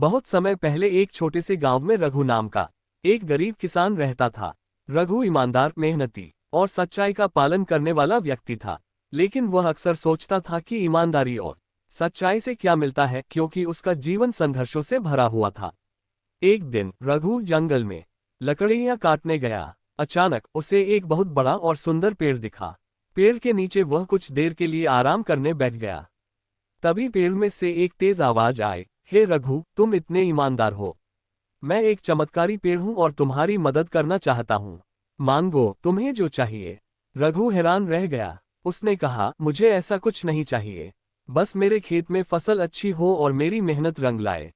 बहुत समय पहले एक छोटे से गांव में रघु नाम का एक गरीब किसान रहता था। रघु ईमानदार, मेहनती और सच्चाई का पालन करने वाला व्यक्ति था। लेकिन वह अक्सर सोचता था कि ईमानदारी और सच्चाई से क्या मिलता है, क्योंकि उसका जीवन संघर्षों से भरा हुआ था। एक दिन रघु जंगल में लकड़ियां काटने गया। अचानक उसे एक बहुत बड़ा और सुंदर पेड़ दिखा। पेड़ के नीचे वह कुछ देर के लिए आराम करने बैठ गया। तभी पेड़ में से एक तेज आवाज आई, हे रघु, तुम इतने ईमानदार हो। मैं एक चमत्कारी पेड़ हूं और तुम्हारी मदद करना चाहता हूं। मांगो तुम्हें जो चाहिए। रघु हैरान रह गया। उसने कहा, मुझे ऐसा कुछ नहीं चाहिए, बस मेरे खेत में फसल अच्छी हो और मेरी मेहनत रंग लाए।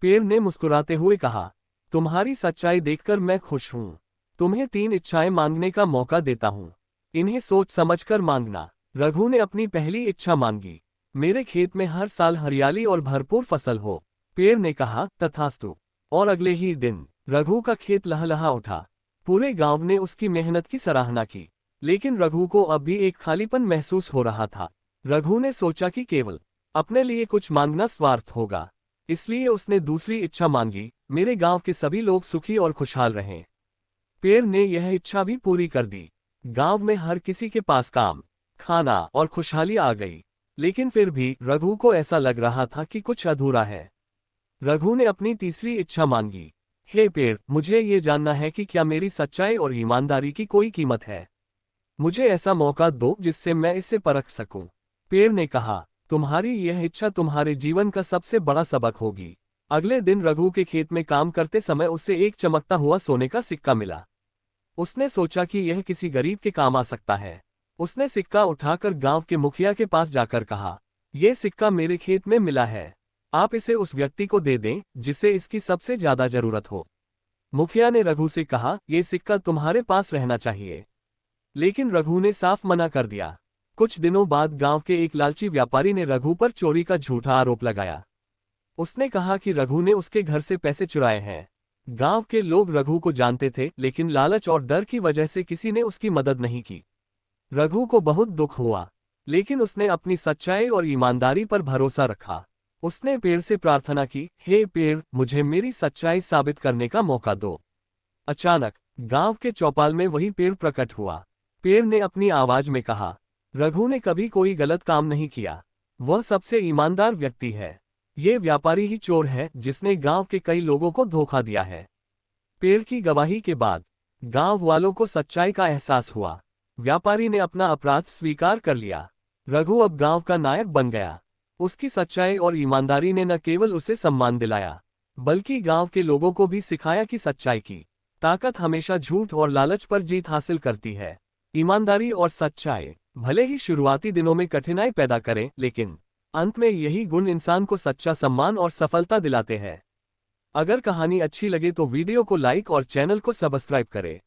पेड़ ने मुस्कुराते हुए कहा, तुम्हारी सच्चाई देखकर मैं खुश हूं। तुम्हें 3 इच्छाएं मांगने का मौका देता हूं। इन्हें सोच समझकर मांगना। रघु ने अपनी पहली इच्छा मांगी, मेरे खेत में हर साल हरियाली और भरपूर फसल हो। पेड़ ने कहा, तथास्तु। और अगले ही दिन रघु का खेत लहलहा उठा। पूरे गांव ने उसकी मेहनत की सराहना की। लेकिन रघु को अब भी एक खालीपन महसूस हो रहा था। रघु ने सोचा कि केवल अपने लिए कुछ मांगना स्वार्थ होगा। इसलिए उसने दूसरी इच्छा मांगी, मेरे गांव के सभी लोग सुखी और खुशहाल रहें। पेड़ ने यह इच्छा भी पूरी कर दी। गांव में हर किसी के पास काम, खाना और खुशहाली आ गई। लेकिन फिर भी रघु को ऐसा लग रहा था कि कुछ अधूरा है। रघु ने अपनी तीसरी इच्छा मांगी, हे पेड़, मुझे ये जानना है कि क्या मेरी सच्चाई और ईमानदारी की कोई कीमत है। मुझे ऐसा मौका दो जिससे मैं इसे परख सकूं। पेड़ ने कहा, तुम्हारी यह इच्छा तुम्हारे जीवन का सबसे बड़ा सबक होगी। अगले दिन रघु के खेत में काम करते समय उसे एक चमकता हुआ सोने का सिक्का मिला। उसने सोचा कि यह किसी गरीब के काम आ सकता है। उसने सिक्का उठाकर गांव के मुखिया के पास जाकर कहा, यह सिक्का मेरे खेत में मिला है, आप इसे उस व्यक्ति को दे दें जिसे इसकी सबसे ज्यादा जरूरत हो। मुखिया ने रघु से कहा, यह सिक्का तुम्हारे पास रहना चाहिए। लेकिन रघु ने साफ मना कर दिया। कुछ दिनों बाद गांव के एक लालची व्यापारी ने रघु पर चोरी का झूठा आरोप लगाया। उसने कहा कि रघु ने उसके घर से पैसे चुराए हैं। गांव के लोग रघु को जानते थे, लेकिन लालच और डर की वजह से किसी ने उसकी मदद नहीं की। रघु को बहुत दुख हुआ, लेकिन उसने अपनी सच्चाई और ईमानदारी पर भरोसा रखा। उसने पेड़ से प्रार्थना की, हे पेड़, मुझे मेरी सच्चाई साबित करने का मौका दो। अचानक गांव के चौपाल में वही पेड़ प्रकट हुआ। पेड़ ने अपनी आवाज में कहा, रघु ने कभी कोई गलत काम नहीं किया, वह सबसे ईमानदार व्यक्ति है। ये व्यापारी ही चोर है जिसने गांव के कई लोगों को धोखा दिया है। पेड़ की गवाही के बाद गांव वालों को सच्चाई का एहसास हुआ। व्यापारी ने अपना अपराध स्वीकार कर लिया। रघु अब गांव का नायक बन गया। उसकी सच्चाई और ईमानदारी ने न केवल उसे सम्मान दिलाया, बल्कि गांव के लोगों को भी सिखाया कि सच्चाई की ताकत हमेशा झूठ और लालच पर जीत हासिल करती है। ईमानदारी और सच्चाई भले ही शुरुआती दिनों में कठिनाई पैदा करें, लेकिन अंत में यही गुण इंसान को सच्चा सम्मान और सफलता दिलाते हैं। अगर कहानी अच्छी लगे तो वीडियो को लाइक और चैनल को सब्सक्राइब करें।